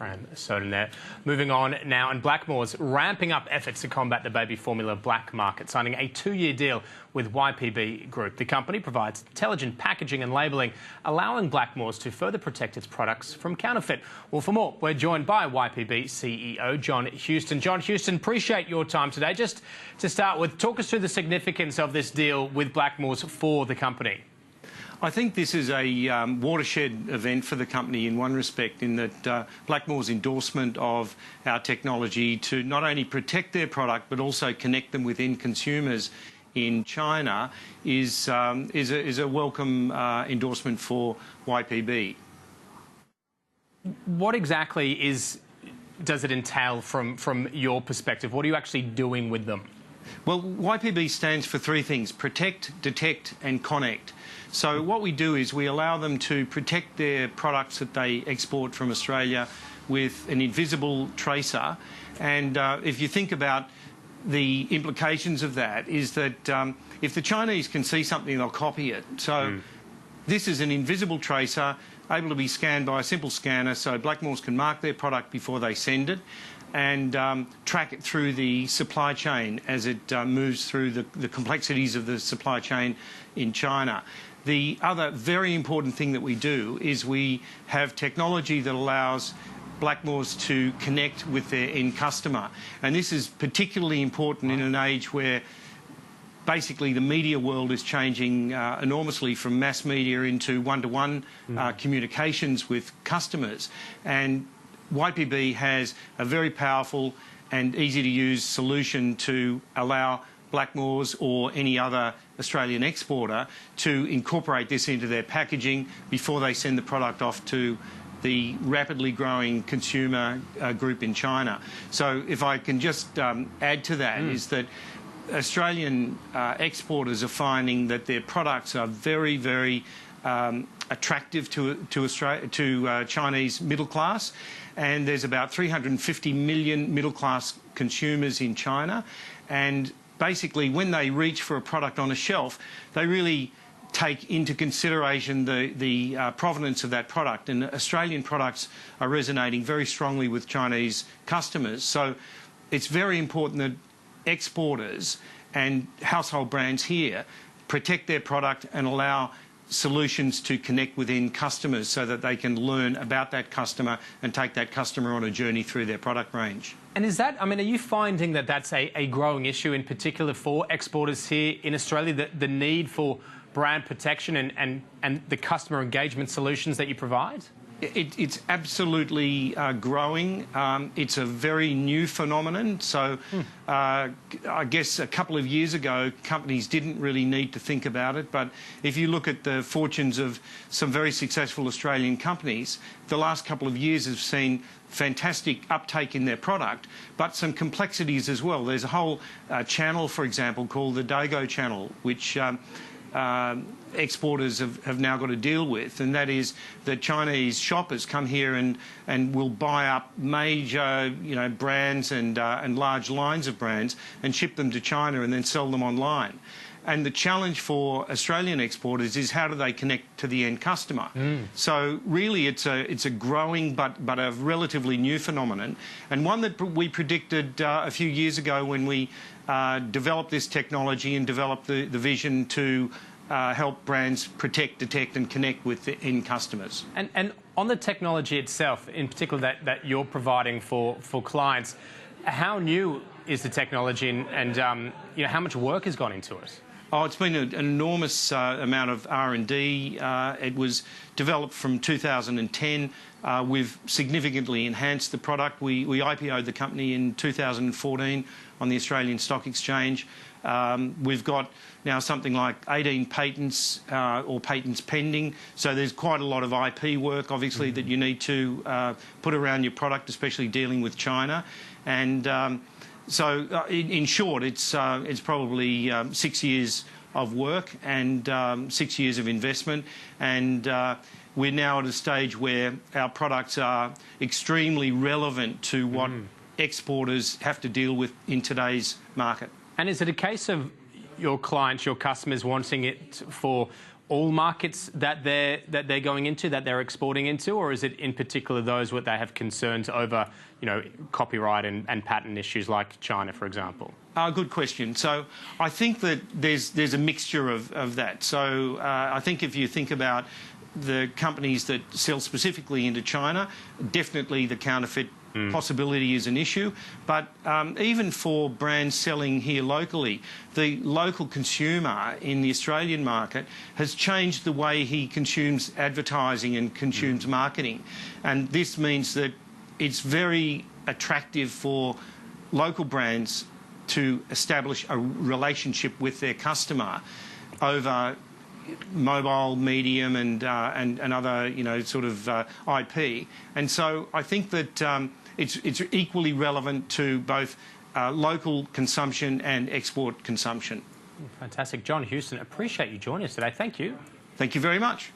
Fran Soden there. Moving on now, and Blackmores ramping up efforts to combat the baby formula black market, signing a 2-year deal with YPB Group. The company provides intelligent packaging and labelling, allowing Blackmores to further protect its products from counterfeit. Well, for more, we're joined by YPB CEO John Houston. John Houston, appreciate your time today. Just to start with, talk us through the significance of this deal with Blackmores for the company. I think this is a watershed event for the company in one respect, in that Blackmores' endorsement of our technology to not only protect their product but also connect them with end consumers in China is a welcome endorsement for YPB. What exactly does it entail from your perspective? What are you actually doing with them? Well, YPB stands for 3 things: protect, detect and connect. So what we do is we allow them to protect their products that they export from Australia with an invisible tracer. And if you think about the implications of that, is that if the Chinese can see something, they'll copy it. So this is an invisible tracer able to be scanned by a simple scanner, so Blackmores can mark their product before they send it and track it through the supply chain as it moves through the complexities of the supply chain in China. The other very important thing that we do is we have technology that allows Blackmores to connect with their end customer. And this is particularly important in an age where basically the media world is changing enormously from mass media into one-to-one communications with customers. And YPB has a very powerful and easy-to-use solution to allow Blackmores or any other Australian exporter to incorporate this into their packaging before they send the product off to the rapidly growing consumer group in China. So if I can just add to that, is that Australian exporters are finding that their products are very, very attractive to Chinese middle class, and there's about 350 million middle class consumers in China, and basically when they reach for a product on a shelf, they really take into consideration the provenance of that product, and Australian products are resonating very strongly with Chinese customers. So it's very important that exporters and household brands here protect their product and allow solutions to connect with end customers so that they can learn about that customer and take that customer on a journey through their product range. And is that, I mean, are you finding that that's a growing issue in particular for exporters here in Australia, the need for brand protection and the customer engagement solutions that you provide? It's absolutely growing. It's a very new phenomenon. So I guess a couple of years ago, companies didn't really need to think about it. But if you look at the fortunes of some very successful Australian companies, the last couple of years have seen fantastic uptake in their product, but some complexities as well. There's a whole channel, for example, called the Daigou channel, which exporters have now got to deal with, and that is that Chinese shoppers come here and will buy up major brands and large lines of brands and ship them to China and then sell them online. And the challenge for Australian exporters is how do they connect to the end customer? So really it's a growing but a relatively new phenomenon, and one that we predicted a few years ago when we developed this technology and developed the vision to help brands protect, detect and connect with the end customers. And on the technology itself, in particular that you're providing for clients, how new is the technology and how much work has gone into it? Oh, it's been an enormous amount of R&D. It was developed from 2010. We've significantly enhanced the product. We IPO'd the company in 2014 on the Australian Stock Exchange. We've got now something like 18 patents or patents pending. So there's quite a lot of IP work, obviously, that you need to put around your product, especially dealing with China. And so in short, it's probably 6 years of work and 6 years of investment. And we're now at a stage where our products are extremely relevant to what exporters have to deal with in today's market. And is it a case of your clients, your customers wanting it for all markets that they're going into, that they're exporting into, or is it in particular those where they have concerns over, you know, copyright and patent issues like China, for example? Good question. So I think that there's a mixture of that. So I think if you think about the companies that sell specifically into China, definitely the counterfeit possibility is an issue. But even for brands selling here locally, the local consumer in the Australian market has changed the way he consumes advertising and consumes marketing. And this means that it's very attractive for local brands to establish a relationship with their customer over mobile medium and other, you know, sort of IP. And so I think that it's equally relevant to both local consumption and export consumption. Fantastic. John Houston, appreciate you joining us today. Thank you. Thank you very much.